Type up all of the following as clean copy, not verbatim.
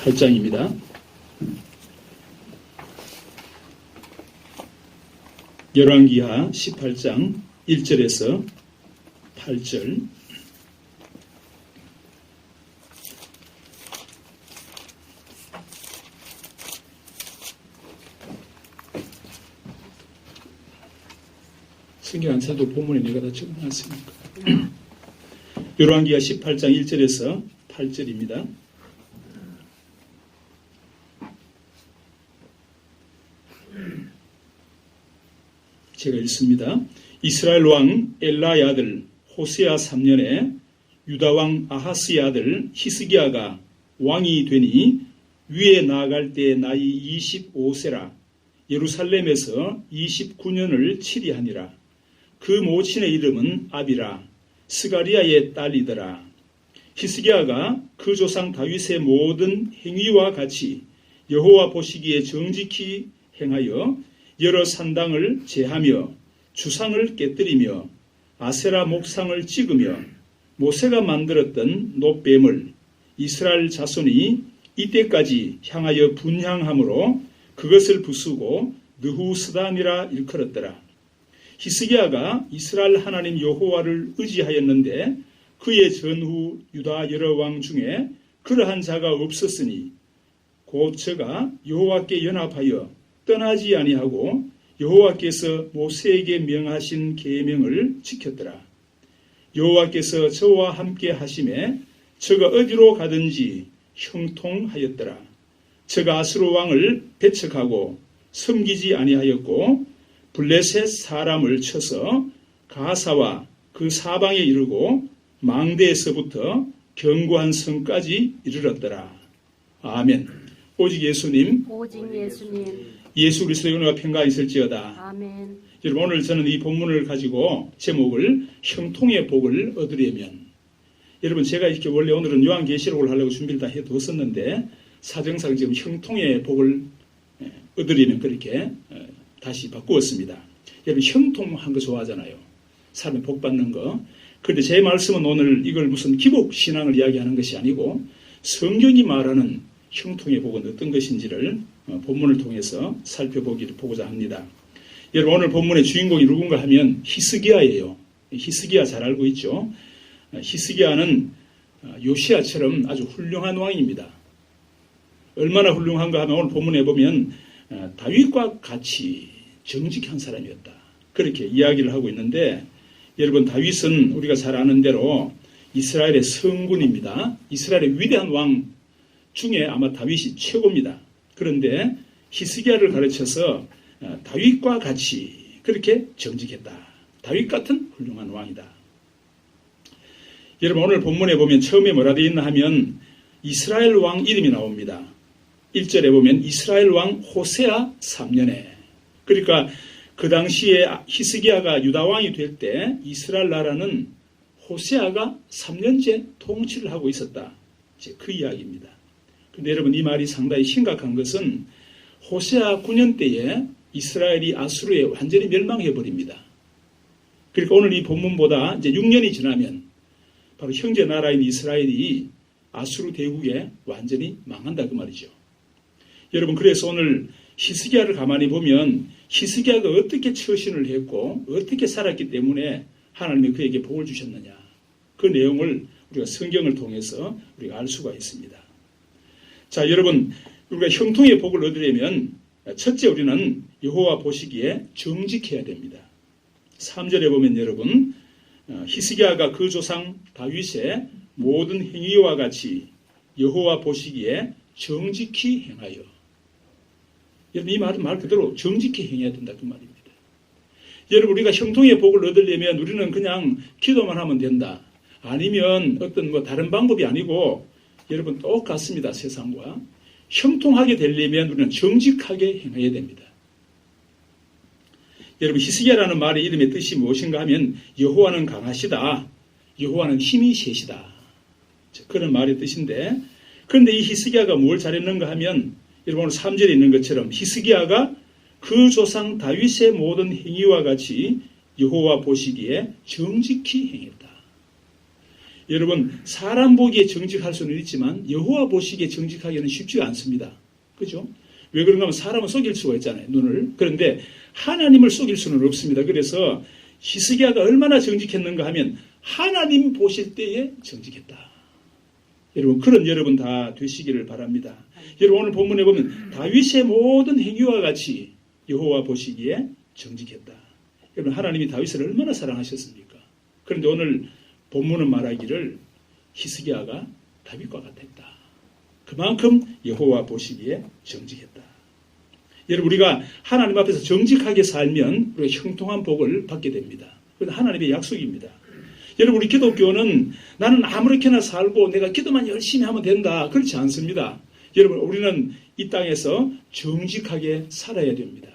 18장입니다. 열왕기하 18장 1절에서 8절. 성경 안 사도 본문에 내가 다 적어놨으니까. 열왕기하 18장 1절에서 8절입니다. 제가 읽습니다. 이스라엘 왕 엘라의 아들 호세아 3년에 유다 왕 아하스의 아들 히스기야가 왕이 되니 위에 나아갈 때 나이 25세라 예루살렘에서 29년을 치리하니라. 그 모친의 이름은 아비라 스가리아의 딸이더라. 히스기야가 그 조상 다윗의 모든 행위와 같이 여호와 보시기에 정직히 행하여 여러 산당을 제하며 주상을 깨뜨리며 아세라 목상을 찍으며 모세가 만들었던 놋뱀을 이스라엘 자손이 이때까지 향하여 분향함으로 그것을 부수고 느후스단이라 일컬었더라. 히스기야가 이스라엘 하나님 여호와를 의지하였는데 그의 전후 유다 여러 왕 중에 그러한 자가 없었으니 곧 저가 여호와께 연합하여 떠나지 아니하고 여호와께서 모세에게 명하신 계명을 지켰더라. 여호와께서 저와 함께 하심에 저가 어디로 가든지 형통하였더라. 저가 아수르 왕을 배척하고 섬기지 아니하였고 블레셋 사람을 쳐서 가사와 그 사방에 이르고 망대에서부터 견고한 성까지 이르렀더라. 아멘. 오직 예수님 예수 그리스도의 은혜와 평강이 있을지어다. 아멘. 여러분, 오늘 저는 이 본문을 가지고 제목을 형통의 복을 얻으려면, 여러분 제가 이렇게 원래 오늘은 요한계시록을 하려고 준비를 다 해뒀었는데 사정상 지금 형통의 복을 얻으려면 그렇게 다시 바꾸었습니다. 여러분 형통한 거 좋아하잖아요. 사람이 복 받는 거. 그런데 제 말씀은 오늘 이걸 무슨 기복 신앙을 이야기하는 것이 아니고 성경이 말하는 형통의 복은 어떤 것인지를 본문을 통해서 살펴보고자 합니다. 여러분 오늘 본문의 주인공이 누군가 하면 히스기야예요. 히스기야 잘 알고 있죠. 히스기야는 요시야처럼 아주 훌륭한 왕입니다. 얼마나 훌륭한가 하면 오늘 본문에 보면 다윗과 같이 정직한 사람이었다. 그렇게 이야기를 하고 있는데, 여러분 다윗은 우리가 잘 아는 대로 이스라엘의 성군입니다. 이스라엘의 위대한 왕 중에 아마 다윗이 최고입니다. 그런데 히스기야를 가르쳐서 다윗과 같이 그렇게 정직했다. 다윗 같은 훌륭한 왕이다. 여러분 오늘 본문에 보면 처음에 뭐라 되어 있나 하면 이스라엘 왕 이름이 나옵니다. 1절에 보면 이스라엘 왕 호세아 3년에, 그러니까 그 당시에 히스기야가 유다 왕이 될 때 이스라엘 나라는 호세아가 3년째 통치를 하고 있었다. 그 이야기입니다. 그런데 여러분 이 말이 상당히 심각한 것은 호세아 9년 때에 이스라엘이 아수르에 완전히 멸망해버립니다. 그러니까 오늘 이 본문보다 이제 6년이 지나면 바로 형제 나라인 이스라엘이 아수르 대국에 완전히 망한다 그 말이죠. 여러분 그래서 오늘 히스기야를 가만히 보면 히스기야가 어떻게 처신을 했고 어떻게 살았기 때문에 하나님이 그에게 복을 주셨느냐, 그 내용을 우리가 성경을 통해서 우리가 알 수가 있습니다. 자 여러분, 우리가 형통의 복을 얻으려면 첫째 우리는 여호와 보시기에 정직해야 됩니다. 3절에 보면 여러분 히스기야가 그 조상 다윗의 모든 행위와 같이 여호와 보시기에 정직히 행하여. 여러분 이 말은 말 그대로 정직히 행해야 된다 그 말입니다. 여러분 우리가 형통의 복을 얻으려면 우리는 그냥 기도만 하면 된다, 아니면 어떤 다른 방법이 아니고 여러분 똑같습니다. 세상과 형통하게 되려면 우리는 정직하게 행해야 됩니다. 여러분 히스기야라는 말의 이름의 뜻이 무엇인가 하면 여호와는 강하시다, 여호와는 힘이 세시다, 그런 말의 뜻인데, 그런데 이 히스기야가 뭘 잘했는가 하면 여러분 오늘 3절에 있는 것처럼 히스기야가 그 조상 다윗의 모든 행위와 같이 여호와 보시기에 정직히 행했다. 여러분, 사람 보기에 정직할 수는 있지만 여호와 보시기에 정직하기는 쉽지가 않습니다. 그죠? 왜 그런가 하면 사람은 속일 수가 있잖아요, 눈을. 그런데 하나님을 속일 수는 없습니다. 그래서 히스기야가 얼마나 정직했는가 하면 하나님 보실 때에 정직했다. 여러분, 그런 여러분 다 되시기를 바랍니다. 여러분, 오늘 본문에 보면 다윗의 모든 행위와 같이 여호와 보시기에 정직했다. 여러분, 하나님이 다윗을 얼마나 사랑하셨습니까? 그런데 오늘 본문은 말하기를 히스기야가 다윗과 같았다. 그만큼 여호와 보시기에 정직했다. 여러분, 우리가 하나님 앞에서 정직하게 살면 우리가 형통한 복을 받게 됩니다. 그건 하나님의 약속입니다. 여러분, 우리 기독교는 나는 아무렇게나 살고 내가 기도만 열심히 하면 된다. 그렇지 않습니다. 여러분, 우리는 이 땅에서 정직하게 살아야 됩니다.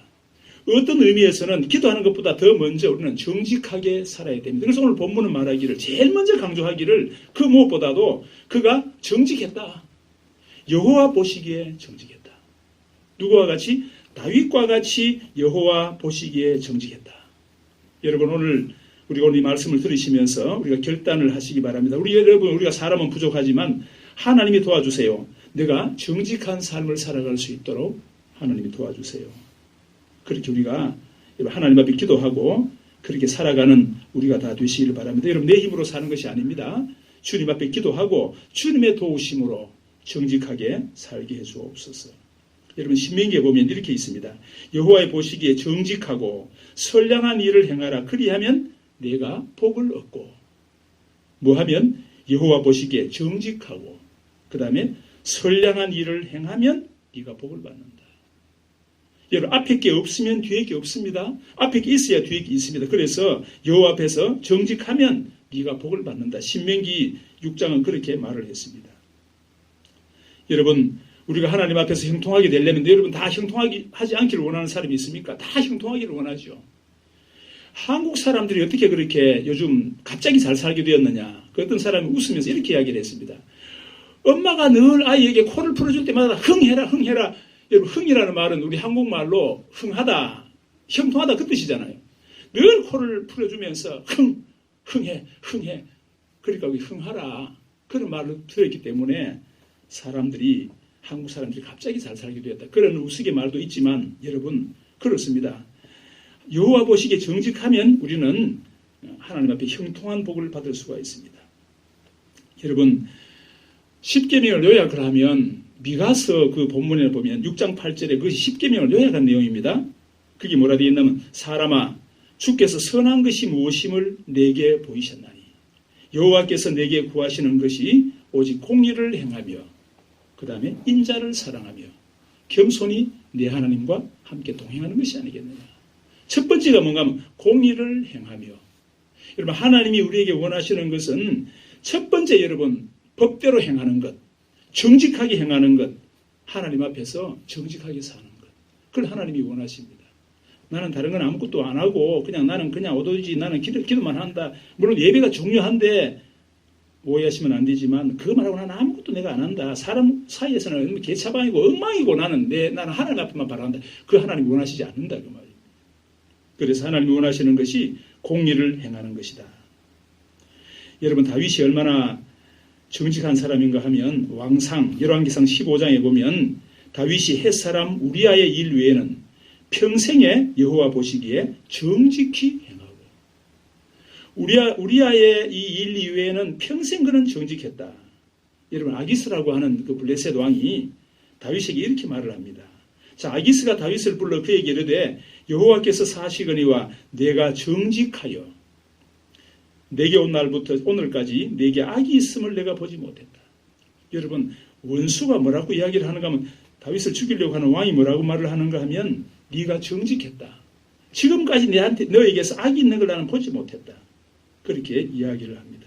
어떤 의미에서는 기도하는 것보다 더 먼저 우리는 정직하게 살아야 됩니다. 그래서 오늘 본문은 말하기를 제일 먼저 강조하기를 그 무엇보다도 그가 정직했다. 여호와 보시기에 정직했다. 누구와 같이? 다윗과 같이 여호와 보시기에 정직했다. 여러분, 오늘 우리가 오늘 이 말씀을 들으시면서 우리가 결단을 하시기 바랍니다. 우리가 사람은 부족하지만 하나님이 도와주세요. 내가 정직한 삶을 살아갈 수 있도록 하나님이 도와주세요. 그렇게 우리가 하나님 앞에 기도하고 그렇게 살아가는 우리가 다 되시기를 바랍니다. 여러분, 내 힘으로 사는 것이 아닙니다. 주님 앞에 기도하고 주님의 도우심으로 정직하게 살게 해주옵소서. 여러분, 신명기에 보면 이렇게 있습니다. 여호와의 보시기에 정직하고 선량한 일을 행하라. 그리하면 내가 복을 얻고. 뭐하면? 여호와 보시기에 정직하고 그 다음에 선량한 일을 행하면 네가 복을 받는다. 여러분, 앞에 게 없으면 뒤에 게 없습니다. 앞에 게 있어야 뒤에 게 있습니다. 그래서 여호와 앞에서 정직하면 네가 복을 받는다. 신명기 6장은 그렇게 말을 했습니다. 여러분, 우리가 하나님 앞에서 형통하게 되려면 여러분 다 형통하게 하지 않기를 원하는 사람이 있습니까? 다 형통하기를 원하죠. 한국 사람들이 어떻게 그렇게 요즘 갑자기 잘 살게 되었느냐. 그 어떤 사람이 웃으면서 이렇게 이야기를 했습니다. 엄마가 늘 아이에게 코를 풀어줄 때마다 흥해라 흥해라. 여러분, 흥이라는 말은 우리 한국말로 흥하다, 형통하다 그 뜻이잖아요. 늘 코를 풀어주면서 흥해. 그러니까 우리 흥하라. 그런 말을 들었기 때문에 한국 사람들이 갑자기 잘 살게 되었다. 그런 우스갯말도 있지만 여러분, 그렇습니다. 여호와 보시기에 정직하면 우리는 하나님 앞에 형통한 복을 받을 수가 있습니다. 여러분, 십계명을 요약을 하면 미가서 그 본문에 보면 6장 8절에 그것이 십계명을 요약한 내용입니다. 그게 뭐라 되어 있냐면 사람아, 주께서 선한 것이 무엇임을 내게 보이셨나니 여호와께서 내게 구하시는 것이 오직 공의를 행하며 그 다음에 인자를 사랑하며 겸손히 내 하나님과 함께 동행하는 것이 아니겠느냐. 첫 번째가 뭔가 하면 공의를 행하며. 여러분, 하나님이 우리에게 원하시는 것은 첫 번째 여러분 법대로 행하는 것, 정직하게 행하는 것, 하나님 앞에서 정직하게 사는 것. 그걸 하나님이 원하십니다. 나는 다른 건 아무것도 안 하고 나는 그냥 오도지 나는 기도만 한다. 물론 예배가 중요한데 오해하시면 안 되지만 그거 말하고 나는 아무것도 내가 안 한다. 사람 사이에서는 개차방이고 엉망이고 나는 하나님 앞에만 바라한다. 그 하나님이 원하시지 않는다 그 말이에요. 그래서 하나님이 원하시는 것이 공의를 행하는 것이다. 여러분, 다윗이 얼마나 정직한 사람인가 하면 왕상 열왕기상 15장에 보면 다윗이 햇사람 우리아의 일 외에는 평생에 여호와 보시기에 정직히 행하고 우리아의 이 일 이외에는 평생 그는 정직했다. 여러분, 아기스라고 하는 그 블레셋 왕이 다윗에게 이렇게 말을 합니다. 자, 아기스가 다윗을 불러 그에게 이르되 여호와께서 사시거니와 내가 정직하여 내게 온 날부터 오늘까지 내게 악이 있음을 내가 보지 못했다. 여러분, 원수가 뭐라고 이야기를 하는가 하면 다윗을 죽이려고 하는 왕이 뭐라고 말을 하는가 하면 네가 정직했다. 지금까지 너에게서 악이 있는 걸 나는 보지 못했다. 그렇게 이야기를 합니다.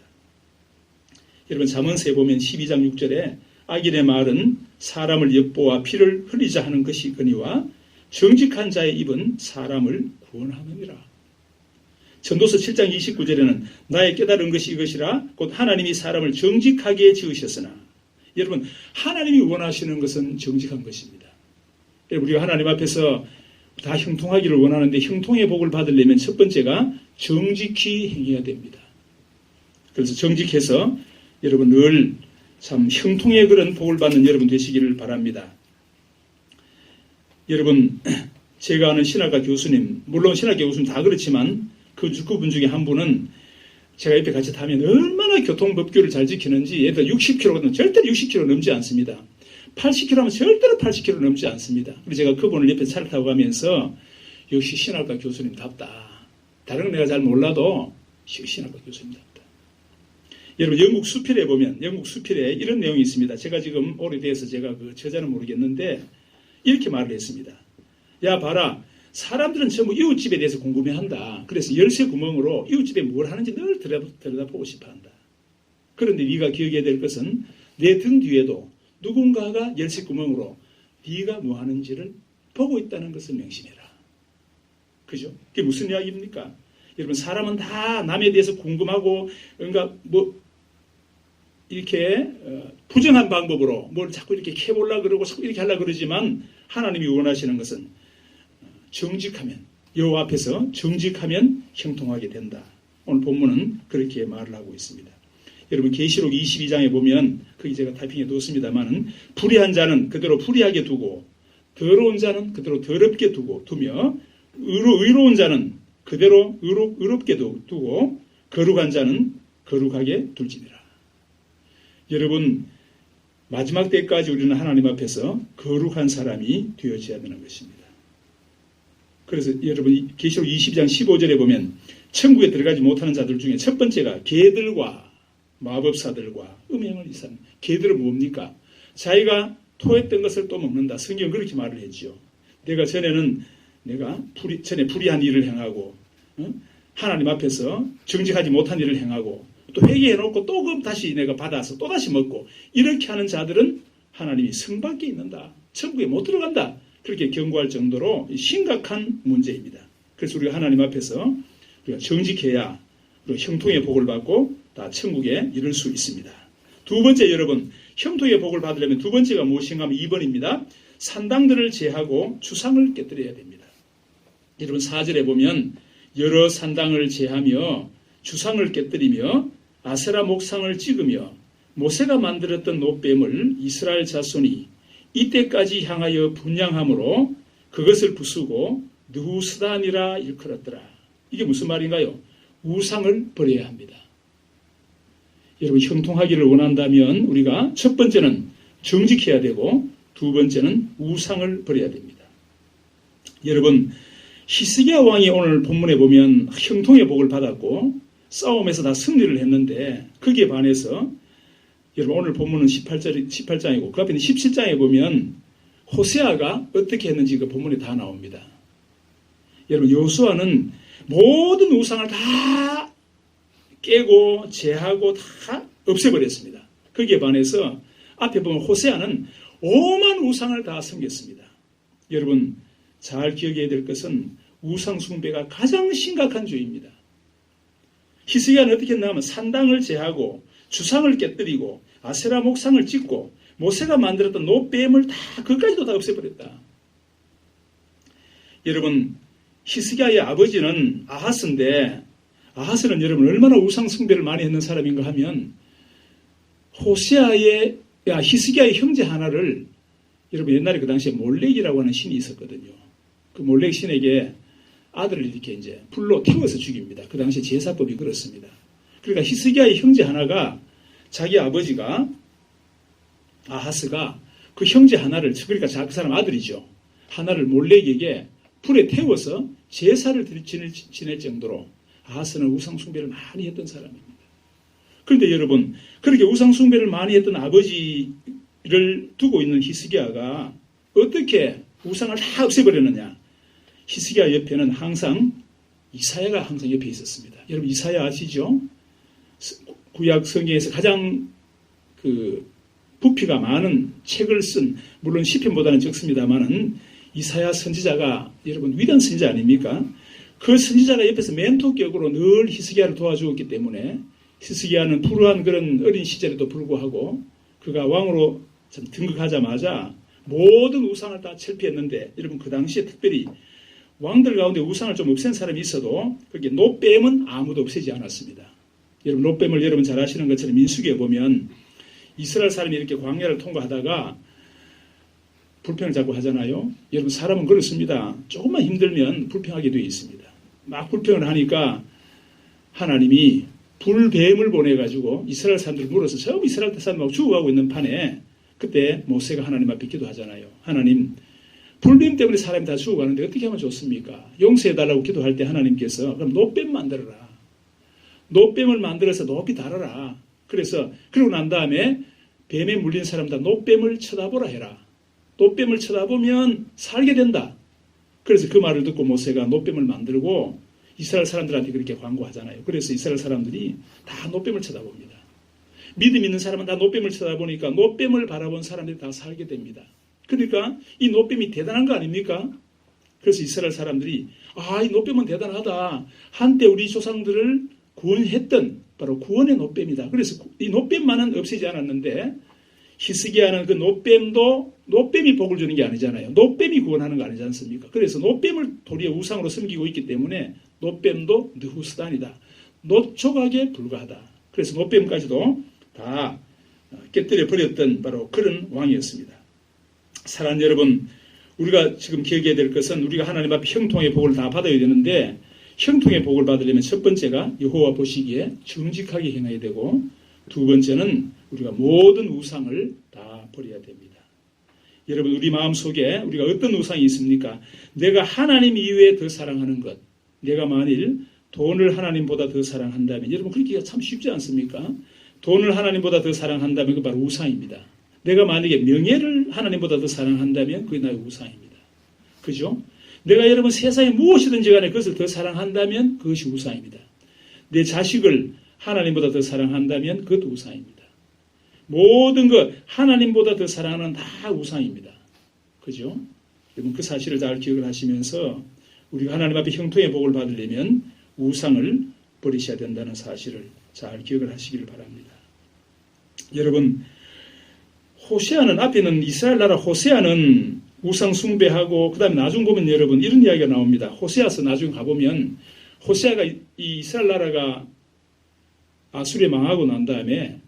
여러분, 잠언서에 보면 12장 6절에 악인의 말은 사람을 엿보아 피를 흘리자 하는 것이거니와 정직한 자의 입은 사람을 구원하느니라. 전도서 7장 29절에는 나의 깨달은 것이 이것이라 곧 하나님이 사람을 정직하게 지으셨으나. 여러분, 하나님이 원하시는 것은 정직한 것입니다. 우리가 하나님 앞에서 다 형통하기를 원하는데 형통의 복을 받으려면 첫 번째가 정직히 행해야 됩니다. 그래서 정직해서 여러분 늘 참 형통의 그런 복을 받는 여러분 되시기를 바랍니다. 여러분 제가 아는 신학과 교수님, 물론 신학교 교수님 다 그렇지만 그분 중에 한 분은 제가 옆에 같이 타면 얼마나 교통법규를 잘 지키는지 예를 들어 60km거든 절대로 60km 넘지 않습니다. 80km 하면 절대로 80km 넘지 않습니다. 그래서 제가 그분을 옆에 차를 타고 가면서 역시 신학과 교수님답다. 다른 건 내가 잘 몰라도 신학과 교수님답다. 여러분 영국 수필에 보면 영국 수필에 이런 내용이 있습니다. 제가 지금 오래돼서 제가 그 저자는 모르겠는데 이렇게 말을 했습니다. 야 봐라. 사람들은 전부 이웃집에 대해서 궁금해한다. 그래서 열쇠 구멍으로 이웃집에 뭘 하는지 늘 들여다보고 싶어한다. 그런데 네가 기억해야 될 것은 내 등 뒤에도 누군가가 열쇠 구멍으로 네가 뭐 하는지를 보고 있다는 것을 명심해라. 그죠? 그게 무슨 이야기입니까? 여러분 사람은 다 남에 대해서 궁금하고 그러니까 뭐 이렇게 부정한 방법으로 뭘 자꾸 이렇게 캐보려고 그러고 자꾸 이렇게 하려고 그러지만 하나님이 원하시는 것은 정직하면 여호와 앞에서 정직하면 형통하게 된다. 오늘 본문은 그렇게 말을 하고 있습니다. 여러분 계시록 22장에 보면 거기 제가 타이핑해 두었습니다만은 불의한 자는 그대로 불의하게 두고 더러운 자는 그대로 더럽게 두며 의로운 자는 그대로 의롭게 두고 거룩한 자는 거룩하게 둘지니라. 여러분 마지막 때까지 우리는 하나님 앞에서 거룩한 사람이 되어져야 되는 것입니다. 그래서 여러분 계시록 22장 15절에 보면 천국에 들어가지 못하는 자들 중에 첫 번째가 개들과 마법사들과 음행을 이산. 개들은 뭡니까? 자기가 토했던 것을 또 먹는다. 성경은 그렇게 말을 했죠. 내가 전에 불의한 일을 행하고 하나님 앞에서 정직하지 못한 일을 행하고 또 회개해놓고 또 그럼 다시 내가 받아서 또 다시 먹고 이렇게 하는 자들은 하나님이 성 밖에 있는다. 천국에 못 들어간다. 그렇게 경고할 정도로 심각한 문제입니다. 그래서 우리가 하나님 앞에서 우리가 정직해야 그리고 형통의 복을 받고 다 천국에 이를 수 있습니다. 두 번째 여러분 형통의 복을 받으려면 두 번째가 무엇인가 하면 2번입니다. 산당들을 제하고 주상을 깨뜨려야 됩니다. 여러분 4절에 보면 여러 산당을 제하며 주상을 깨뜨리며 아세라 목상을 찍으며 모세가 만들었던 노뱀을 이스라엘 자손이 이때까지 향하여 분양함으로 그것을 부수고 느후스단이라 일컬었더라. 이게 무슨 말인가요? 우상을 버려야 합니다. 여러분 형통하기를 원한다면 우리가 첫 번째는 정직해야 되고 두 번째는 우상을 버려야 됩니다. 여러분 히스기야 왕이 오늘 본문에 보면 형통의 복을 받았고 싸움에서 다 승리를 했는데 거기에 반해서 여러분 오늘 본문은 18장이고 그 앞에 있는 17장에 보면 호세아가 어떻게 했는지 그 본문에 다 나옵니다. 여러분 여호수아는 모든 우상을 다 깨고 제하고 다 없애버렸습니다. 거기에 반해서 앞에 보면 호세아는 오만 우상을 다 섬겼습니다. 여러분 잘 기억해야 될 것은 우상 숭배가 가장 심각한 죄입니다. 히스기야는 어떻게 했나 하면 산당을 제하고 주상을 깨뜨리고 아세라 목상을 찍고 모세가 만들었던 노뱀을 다 그것까지도 다 없애버렸다. 여러분 히스기야의 아버지는 아하스인데 아하스는 여러분 얼마나 우상 숭배를 많이 했는 사람인가 하면 히스기야의 형제 하나를 여러분 옛날에 그 당시에 몰렉이라고 하는 신이 있었거든요. 그 몰렉 신에게 아들을 이렇게 이제 불로 태워서 죽입니다. 그 당시 제사법이 그렇습니다. 그러니까 히스기야의 형제 하나가 자기 아버지가 아하스가 그 형제 하나를 그러니까 그 사람 아들이죠. 하나를 몰렉에게 불에 태워서 제사를 지낼 정도로 아하스는 우상 숭배를 많이 했던 사람입니다. 그런데 여러분 그렇게 우상 숭배를 많이 했던 아버지를 두고 있는 히스기야가 어떻게 우상을 다 없애버렸느냐? 히스기야 옆에는 항상 이사야가 항상 옆에 있었습니다. 여러분 이사야 아시죠? 구약 성경에서 가장 부피가 많은 책을 쓴 물론 시편보다는 적습니다만은 이사야 선지자가 여러분 위대한 선지자 아닙니까? 그 선지자가 옆에서 멘토격으로 늘 히스기야를 도와주었기 때문에 히스기야는 불우한 그런 어린 시절에도 불구하고 그가 왕으로 등극하자마자 모든 우상을 다 철폐했는데 여러분 그 당시에 특별히 왕들 가운데 우상을 좀 없앤 사람이 있어도 그게 노뱀은 아무도 없애지 않았습니다. 여러분 롯뱀을 여러분 잘 아시는 것처럼 민수기에 보면 이스라엘 사람이 이렇게 광야를 통과하다가 불평을 자꾸 하잖아요. 여러분 사람은 그렇습니다. 조금만 힘들면 불평하게 되어 있습니다. 막 불평을 하니까 하나님이 불뱀을 보내가지고 이스라엘 사람들을 물어서 처음 이스라엘 사람하고 죽어가고 있는 판에 그때 모세가 하나님 앞에 기도하잖아요. 하나님 불뱀 때문에 사람이 다 죽어가는데 어떻게 하면 좋습니까? 용서해달라고 기도할 때 하나님께서 그럼 노뱀 만들어라. 노뱀을 만들어서 높이 달아라. 그래서 그러고 난 다음에 뱀에 물린 사람 다 노뱀을 쳐다보라 해라. 노뱀을 쳐다보면 살게 된다. 그래서 그 말을 듣고 모세가 노뱀을 만들고 이스라엘 사람들한테 그렇게 광고하잖아요. 그래서 이스라엘 사람들이 다 노뱀을 쳐다봅니다. 믿음 있는 사람은 다 노뱀을 쳐다보니까 노뱀을 바라본 사람들이 다 살게 됩니다. 그러니까 이 노뱀이 대단한 거 아닙니까? 그래서 이스라엘 사람들이 이 노뱀은 대단하다. 한때 우리 조상들을 구원했던 바로 구원의 노뱀이다. 그래서 이 노뱀만은 없애지 않았는데 히스기야는 그 노뱀이 복을 주는 게 아니잖아요. 노뱀이 구원하는 거 아니지 않습니까? 그래서 노뱀을 도리어 우상으로 섬기고 있기 때문에 노뱀도 느후스단이다. 노조각에 불과하다. 그래서 노뱀까지도 다 깨뜨려 버렸던 바로 그런 왕이었습니다. 사랑하는 여러분, 우리가 지금 기억해야 될 것은 우리가 하나님 앞에 형통의 복을 다 받아야 되는데 형통의 복을 받으려면 첫 번째가 여호와 보시기에 정직하게 행해야 되고 두 번째는 우리가 모든 우상을 다 버려야 됩니다. 여러분 우리 마음속에 우리가 어떤 우상이 있습니까? 내가 하나님 이외에 더 사랑하는 것. 내가 만일 돈을 하나님보다 더 사랑한다면 여러분 그렇게 참 쉽지 않습니까? 돈을 하나님보다 더 사랑한다면 그게 바로 우상입니다. 내가 만약에 명예를 하나님보다 더 사랑한다면 그게 나의 우상입니다. 그죠? 내가 여러분 세상에 무엇이든지 간에 그것을 더 사랑한다면 그것이 우상입니다. 내 자식을 하나님보다 더 사랑한다면 그것도 우상입니다. 모든 것 하나님보다 더 사랑하는 다 우상입니다. 그죠? 여러분 그 사실을 잘 기억을 하시면서 우리가 하나님 앞에 형통의 복을 받으려면 우상을 버리셔야 된다는 사실을 잘 기억을 하시기를 바랍니다. 여러분 호세아는 앞에는 이스라엘 나라 호세아는 우상 숭배하고 그 다음에 나중 보면 여러분 이런 이야기가 나옵니다. 호세아서 나중에 가보면 호세아가 이 이스라엘 나라가 아수르에 망하고 난 다음에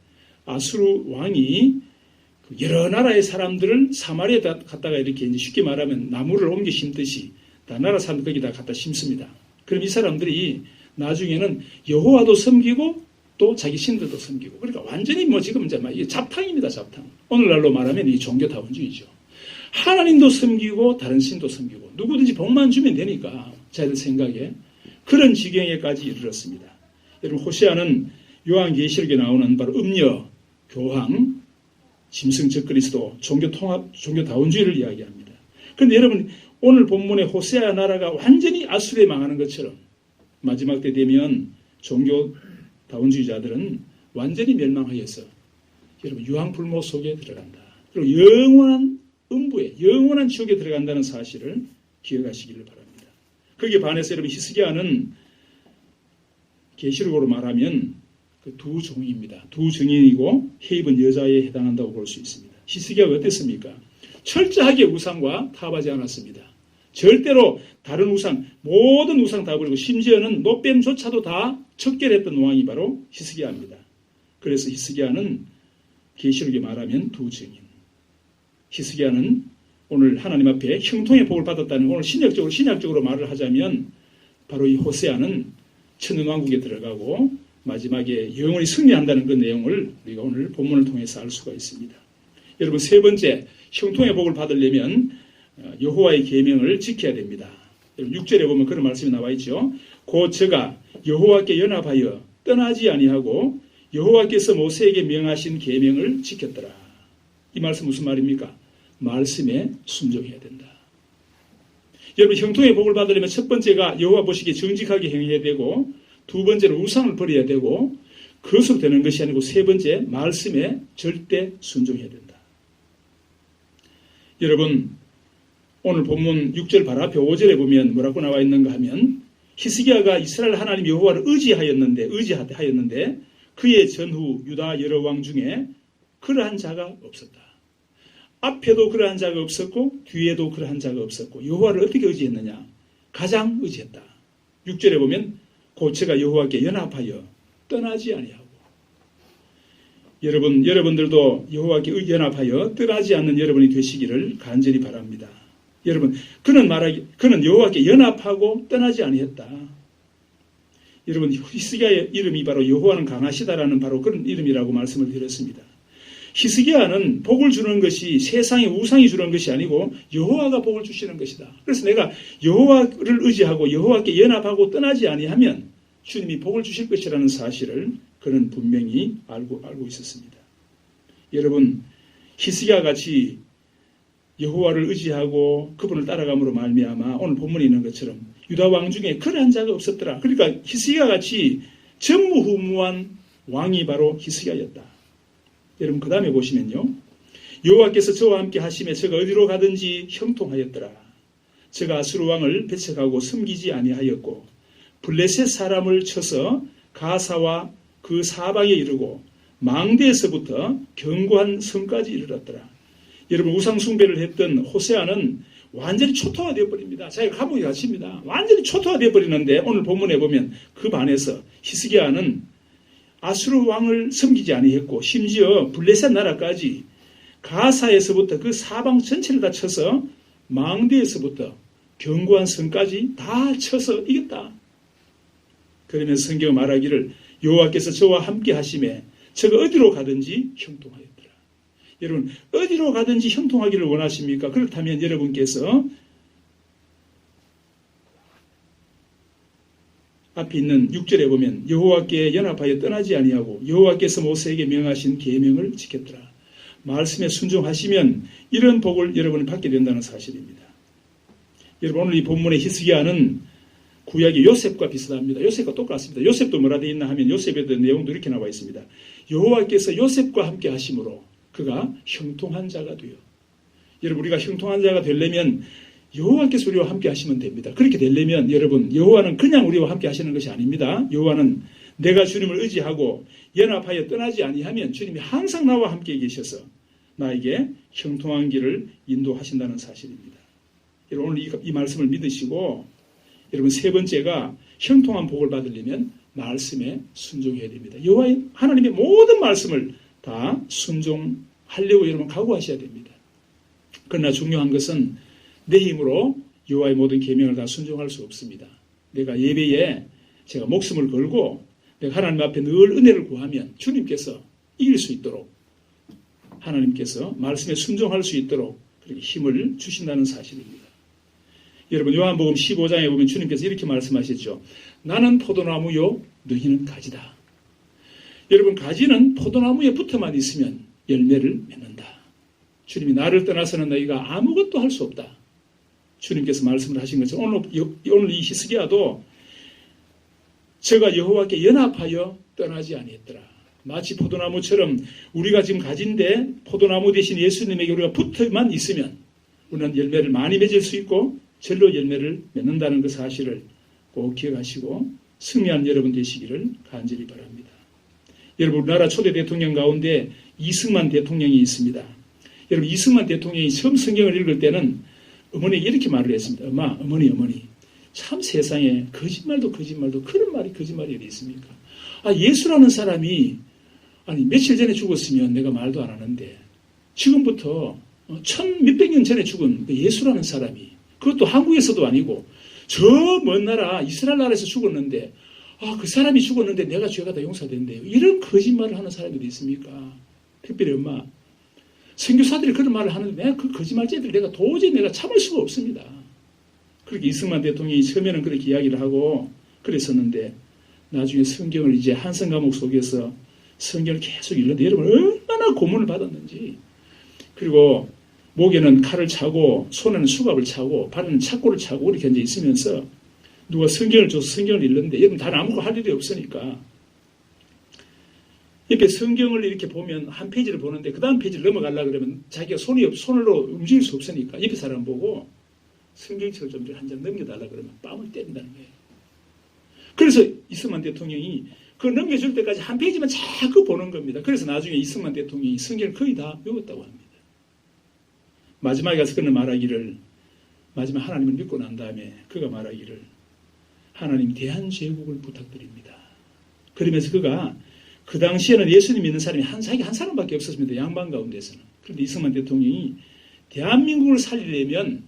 아수르 왕이 여러 나라의 사람들을 사마리아에 갖다가 이렇게 이제 쉽게 말하면 나무를 옮겨 심듯이 다 나라 사람들 거기다 갖다 심습니다. 그럼 이 사람들이 나중에는 여호와도 섬기고 또 자기 신들도 섬기고 그러니까 완전히 지금 이제 이게 잡탕입니다. 잡탕. 오늘날로 말하면 이 종교다원주의죠. 하나님도 섬기고 다른 신도 섬기고 누구든지 복만 주면 되니까 자기들 생각에 그런 지경에까지 이르렀습니다. 여러분 호세아는 요한계시록에 나오는 바로 음녀, 교황, 짐승 적그리스도, 종교통합, 종교다원주의를 이야기합니다. 그런데 여러분 오늘 본문의 호세아 나라가 완전히 아수르에 망하는 것처럼 마지막 때 되면 종교다원주의자들은 완전히 멸망하여서 여러분 유황불모 속에 들어간다. 그리고 영원한 음부에 영원한 지옥에 들어간다는 사실을 기억하시기를 바랍니다. 거기에 반해서 여러분 히스기야는 계시록으로 말하면 그 두 종입니다. 두 증인이고 해입은 여자에 해당한다고 볼 수 있습니다. 히스기야가 어땠습니까? 철저하게 우상과 타협하지 않았습니다. 절대로 다른 우상, 모든 우상 다 버리고 심지어는 노뱀조차도 다 척결했던 왕이 바로 히스기야입니다. 그래서 히스기야는 계시록에 말하면 두 증인. 히스기야는 오늘 하나님 앞에 형통의 복을 받았다는 오늘 신약적으로 말을 하자면 바로 이 호세아는 천년왕국에 들어가고 마지막에 영원히 승리한다는 그 내용을 우리가 오늘 본문을 통해서 알 수가 있습니다. 여러분 세 번째 형통의 복을 받으려면 여호와의 계명을 지켜야 됩니다. 6절에 보면 그런 말씀이 나와 있죠. 곧 저가 여호와께 연합하여 떠나지 아니하고 여호와께서 모세에게 명하신 계명을 지켰더라. 이 말씀 무슨 말입니까? 말씀에 순종해야 된다. 여러분 형통의 복을 받으려면 첫 번째가 여호와 보시기에 정직하게 행해야 되고 두 번째는 우상을 버려야 되고 그것으로 되는 것이 아니고 세 번째 말씀에 절대 순종해야 된다. 여러분 오늘 본문 6절 바로 앞에 5절에 보면 뭐라고 나와 있는가 하면 히스기야가 이스라엘 하나님 여호와를 의지하였는데 그의 전후 유다 여러 왕 중에 그러한 자가 없었다. 앞에도 그러한 자가 없었고 뒤에도 그러한 자가 없었고 여호와를 어떻게 의지했느냐? 가장 의지했다. 6절에 보면 고체가 여호와께 연합하여 떠나지 아니하고. 여러분들도 여호와께 연합하여 떠나지 않는 여러분이 되시기를 간절히 바랍니다. 여러분, 그는 여호와께 연합하고 떠나지 아니했다. 여러분, 히스기야의 이름이 바로 여호와는 강하시다라는 바로 그런 이름이라고 말씀을 드렸습니다. 히스기야는 복을 주는 것이 세상의 우상이 주는 것이 아니고 여호와가 복을 주시는 것이다. 그래서 내가 여호와를 의지하고 여호와께 연합하고 떠나지 아니하면 주님이 복을 주실 것이라는 사실을 그는 분명히 알고 있었습니다. 여러분, 히스기야 같이 여호와를 의지하고 그분을 따라감으로 말미암아 오늘 본문에 있는 것처럼 유다 왕 중에 그러한 자가 없었더라. 그러니까 히스기야 같이 전무후무한 왕이 바로 히스기야였다. 여러분, 그 다음에 보시면요, 여호와께서 저와 함께 하심에 저가 어디로 가든지 형통하였더라. 저가 아수르 왕을 배척하고 섬기지 아니하였고 블레셋 사람을 쳐서 가사와 그 사방에 이르고 망대에서부터 견고한 성까지 이르렀더라. 여러분, 우상 숭배를 했던 호세아는 완전히 초토화되어 버립니다. 자기가 감옥에 갇힙니다. 완전히 초토화되어 버리는데 오늘 본문에 보면 그 반에서 히스기야는 아수르 왕을 섬기지 아니했고 심지어 블레셋 나라까지 가사에서부터 그 사방 전체를 다 쳐서 망대에서부터 견고한 성까지 다 쳐서 이겼다. 그러면서 성경은 말하기를 여호와께서 저와 함께 하심에 저가 어디로 가든지 형통하였더라. 여러분, 어디로 가든지 형통하기를 원하십니까? 그렇다면 여러분께서 앞에 있는 6절에 보면 여호와께 연합하여 떠나지 아니하고 여호와께서 모세에게 명하신 계명을 지켰더라. 말씀에 순종하시면 이런 복을 여러분이 받게 된다는 사실입니다. 여러분, 오늘 이 본문의 히스기야는 구약의 요셉과 비슷합니다. 요셉과 똑같습니다. 요셉도 뭐라 되어 있나 하면 요셉에 대한 내용도 이렇게 나와 있습니다. 여호와께서 요셉과 함께 하심으로 그가 형통한 자가 되어. 여러분, 우리가 형통한 자가 되려면 여호와께서 우리와 함께 하시면 됩니다. 그렇게 되려면 여러분, 여호와는 그냥 우리와 함께 하시는 것이 아닙니다. 여호와는 내가 주님을 의지하고 연합하여 떠나지 아니하면 주님이 항상 나와 함께 계셔서 나에게 형통한 길을 인도하신다는 사실입니다. 여러분, 오늘 이 말씀을 믿으시고 여러분, 세 번째가 형통한 복을 받으려면 말씀에 순종해야 됩니다. 여호와 하나님의 모든 말씀을 다 순종하려고 여러분 각오하셔야 됩니다. 그러나 중요한 것은 내 힘으로 여호와의 모든 계명을 다 순종할 수 없습니다. 내가 예배에 제가 목숨을 걸고 내가 하나님 앞에 늘 은혜를 구하면 주님께서 이길 수 있도록 하나님께서 말씀에 순종할 수 있도록 그렇게 힘을 주신다는 사실입니다. 여러분, 요한복음 15장에 보면 주님께서 이렇게 말씀하셨죠. 나는 포도나무요, 너희는 가지다. 여러분, 가지는 포도나무에 붙어만 있으면 열매를 맺는다. 주님이 나를 떠나서는 너희가 아무것도 할 수 없다. 주님께서 말씀을 하신 것처럼 오늘 이 히스기야도 저가 여호와께 연합하여 떠나지 아니했더라. 마치 포도나무처럼 우리가 지금 가진데 포도나무 대신 예수님에게 우리가 붙어만 있으면 우리는 열매를 많이 맺을 수 있고 절로 열매를 맺는다는 그 사실을 꼭 기억하시고 승리한 여러분 되시기를 간절히 바랍니다. 여러분, 우리나라 초대 대통령 가운데 이승만 대통령이 있습니다. 여러분, 이승만 대통령이 처음 성경을 읽을 때는 어머니에게 이렇게 말을 했습니다. 어머니 참 세상에 거짓말도 그런 말이 거짓말이 어디 있습니까? 예수라는 사람이 며칠 전에 죽었으면 내가 말도 안 하는데 지금부터 몇백 년 전에 죽은 예수라는 사람이 그것도 한국에서도 아니고 저 먼 나라 이스라엘 나라에서 죽었는데 그 사람이 죽었는데 내가 죄가 다 용서된대요. 이런 거짓말을 하는 사람이 어디 있습니까? 특별히 엄마, 선교사들이 그런 말을 하는데 내가 그 거짓말쟁이들 내가 도저히 참을 수가 없습니다. 그렇게 이승만 대통령이 처음에는 그렇게 이야기를 하고 그랬었는데 나중에 성경을 이제 한성 과목 속에서 성경을 계속 읽는데 여러분 얼마나 고문을 받았는지, 그리고 목에는 칼을 차고 손에는 수갑을 차고 발에는 착고를 차고 이렇게 앉아 있으면서 누가 성경을 줘서 성경을 읽는데 여러분 다른 아무것도 할 일이 없으니까 옆에 성경을 이렇게 보면 한 페이지를 보는데 그 다음 페이지를 넘어가려고 그러면 자기가 손으로 움직일 수 없으니까 옆에 사람 보고 성경책을 좀 한 장 넘겨달라 그러면 뺨을 때린다는 거예요. 그래서 이승만 대통령이 그 넘겨줄 때까지 한 페이지만 자꾸 보는 겁니다. 그래서 나중에 이승만 대통령이 성경을 거의 다 외웠다고 합니다. 마지막에 가서 그는 말하기를, 마지막 하나님을 믿고 난 다음에 그가 말하기를, 하나님 대한제국을 부탁드립니다. 그러면서 그가 그 당시에는 예수님 믿는 사람이 한 사람밖에 없었습니다. 양반 가운데서는. 그런데 이승만 대통령이 대한민국을 살리려면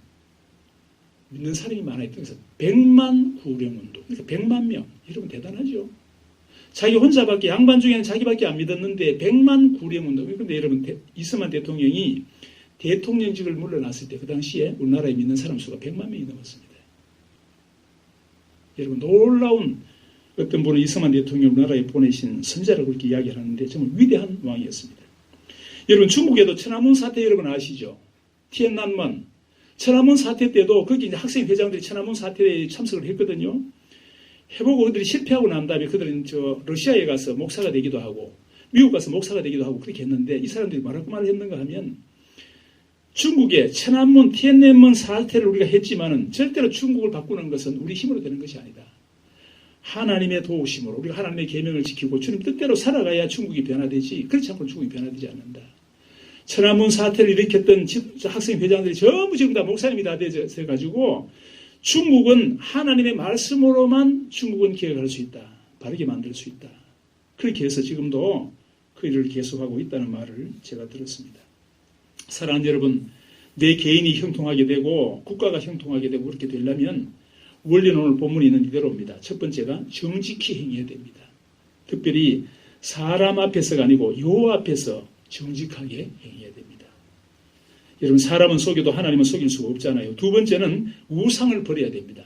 믿는 사람이 많아요. 그래서 100만 구령운동, 그러니까 100만 명. 여러분 대단하죠. 자기 혼자밖에, 양반 중에는 자기밖에 안 믿었는데 100만 구령운동. 그런데 여러분 이승만 대통령이 대통령직을 물러났을 때 그 당시에 우리나라에 믿는 사람 수가 100만 명이 넘었습니다. 여러분 놀라운, 어떤 분은 이승만 대통령 우리나라에 보내신 선자라고 그렇게 이야기를 하는데 정말 위대한 왕이었습니다. 여러분 중국에도 천안문 사태 여러분 아시죠? 티엔난먼 천안문 사태 때도 거기 이제 학생 회장들이 천안문 사태에 참석을 했거든요. 해보고 그들이 실패하고 난 다음에 그들은 러시아에 가서 목사가 되기도 하고 미국 가서 목사가 되기도 하고 그렇게 했는데 이 사람들이 뭐라고 말을 했는가 하면 중국의 천안문 티엔난먼 사태를 우리가 했지만은 절대로 중국을 바꾸는 것은 우리 힘으로 되는 것이 아니다. 하나님의 도우심으로 우리가 하나님의 계명을 지키고 주님 뜻대로 살아가야 중국이 변화되지 그렇지 않고는 중국이 변화되지 않는다. 천안문 사태를 일으켰던 학생 회장들이 전부 지금 다 목사님이 다 돼가지고 중국은 하나님의 말씀으로만 중국은 기억할 수 있다. 바르게 만들 수 있다. 그렇게 해서 지금도 그 일을 계속하고 있다는 말을 제가 들었습니다. 사랑하는 여러분, 내 개인이 형통하게 되고 국가가 형통하게 되고 그렇게 되려면 원리는 오늘 본문에 있는 이대로입니다. 첫 번째가 정직히 행해야 됩니다. 특별히 사람 앞에서가 아니고 여호와 앞에서 정직하게 행해야 됩니다. 여러분 사람은 속여도 하나님은 속일 수가 없잖아요. 두 번째는 우상을 버려야 됩니다.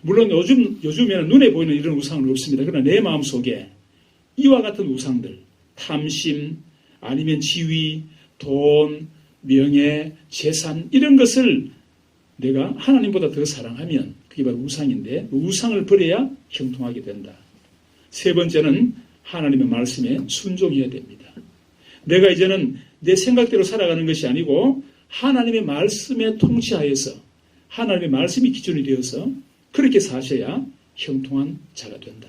물론 요즘에는 눈에 보이는 이런 우상은 없습니다. 그러나 내 마음속에 이와 같은 우상들, 탐심, 아니면 지위, 돈, 명예, 재산 이런 것을 내가 하나님보다 더 사랑하면 그게 바로 우상인데 우상을 버려야 형통하게 된다. 세 번째는 하나님의 말씀에 순종해야 됩니다. 내가 이제는 내 생각대로 살아가는 것이 아니고 하나님의 말씀에 통치하여서 하나님의 말씀이 기준이 되어서 그렇게 사셔야 형통한 자가 된다.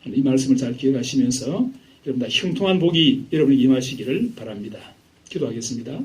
이 말씀을 잘 기억하시면서 여러분 다 형통한 복이 여러분에게 임하시기를 바랍니다. 기도하겠습니다.